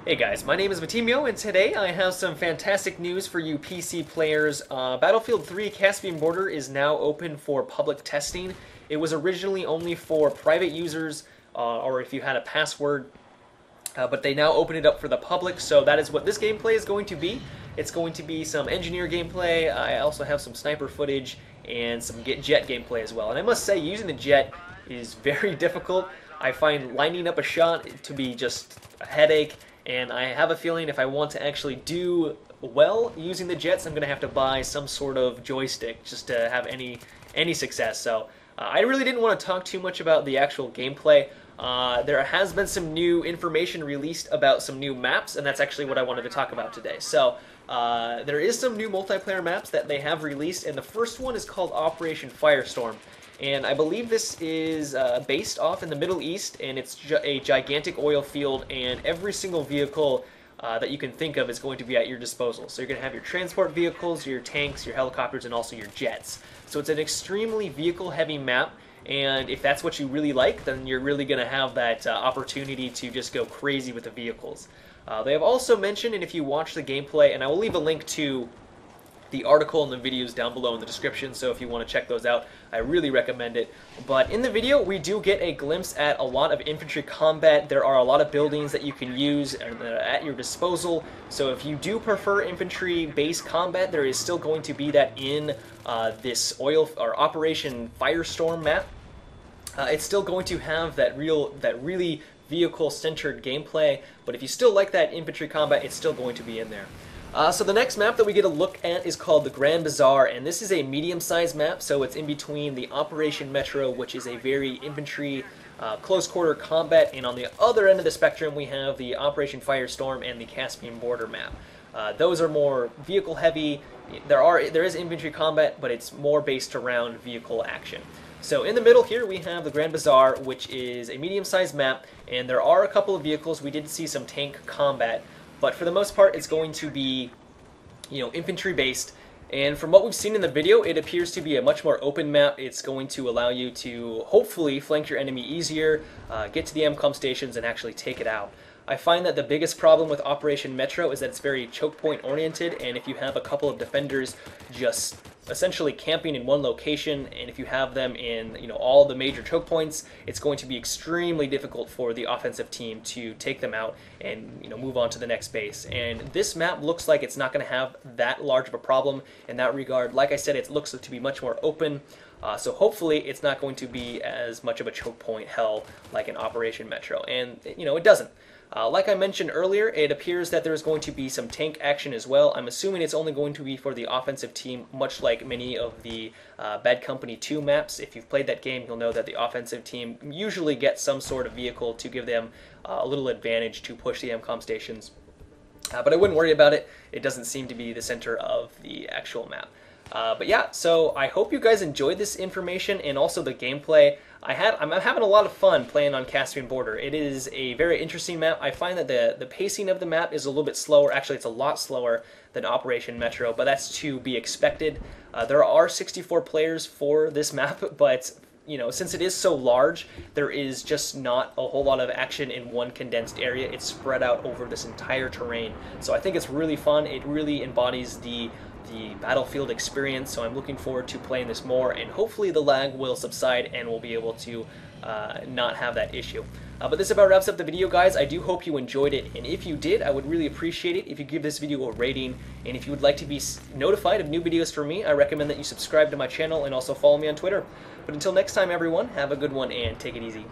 Hey guys, my name is Matimio, and today I have some fantastic news for you PC players. Battlefield 3 Caspian Border is now open for public testing. It was originally only for private users, or if you had a password, but they now open it up for the public, so that is what this gameplay is going to be. It's going to be some engineer gameplay. I also have some sniper footage and some jet gameplay as well. And I must say, using the jet is very difficult. I find lining up a shot to be just a headache. And I have a feeling if I want to actually do well using the jets, I'm going to have to buy some sort of joystick just to have any success. So I really didn't want to talk too much about the actual gameplay. There has been some new information released about some new maps, and that's actually what I wanted to talk about today. So there is some new multiplayer maps that they have released, and the first one is called Operation Firestorm. And I believe this is based off in the Middle East, and it's a gigantic oil field, and every single vehicle that you can think of is going to be at your disposal. So you're going to have your transport vehicles, your tanks, your helicopters, and also your jets. So it's an extremely vehicle-heavy map, and if that's what you really like, then you're really going to have that opportunity to just go crazy with the vehicles. They have also mentioned, and if you watch the gameplay, and I will leave a link to the article and the videos down below in the description, so if you want to check those out, I really recommend it. But in the video, we do get a glimpse at a lot of infantry combat. There are a lot of buildings that you can use at your disposal, so if you do prefer infantry-based combat, there is still going to be that in this Operation Firestorm map. It's still going to have that really vehicle-centered gameplay, but if you still like that infantry combat, it's still going to be in there. So the next map that we get a look at is called the Grand Bazaar, and this is a medium-sized map, so it's in between the Operation Metro, which is a very infantry, close-quarter combat, and on the other end of the spectrum we have the Operation Firestorm and the Caspian Border map. Those are more vehicle-heavy. There is infantry combat, but it's more based around vehicle action. So in the middle here we have the Grand Bazaar, which is a medium-sized map, and there are a couple of vehicles. We did see some tank combat, but for the most part, it's going to be, infantry-based. And from what we've seen in the video, it appears to be a much more open map. It's going to allow you to hopefully flank your enemy easier, get to the MCOM stations, and actually take it out. I find that the biggest problem with Operation Metro is that it's very choke point oriented, and if you have a couple of defenders just essentially camping in one location, and if you have them in all the major choke points, it's going to be extremely difficult for the offensive team to take them out and move on to the next base. And this map looks like it's not going to have that large of a problem in that regard. Like I said, it looks to be much more open. So hopefully it's not going to be as much of a choke point hell like in Operation Metro. And it doesn't. Like I mentioned earlier, it appears that there's going to be some tank action as well. I'm assuming it's only going to be for the offensive team, much like many of the Bad Company 2 maps. If you've played that game, you'll know that the offensive team usually gets some sort of vehicle to give them a little advantage to push the MCOM stations. But I wouldn't worry about it. It doesn't seem to be the center of the actual map. But yeah, so I hope you guys enjoyed this information and also the gameplay. I'm having a lot of fun playing on Caspian Border. It is a very interesting map. I find that the pacing of the map is a little bit slower. Actually, it's a lot slower than Operation Metro, but that's to be expected. There are 64 players for this map, but since it is so large, there is just not a whole lot of action in one condensed area. It's spread out over this entire terrain. So I think it's really fun. It really embodies the Battlefield experience, so I'm looking forward to playing this more, and hopefully the lag will subside and we'll be able to not have that issue. But this about wraps up the video, guys. I do hope you enjoyed it, and if you did, I would really appreciate it if you give this video a rating, and if you would like to be notified of new videos from me, I recommend that you subscribe to my channel and also follow me on Twitter. But until next time, everyone, have a good one and take it easy.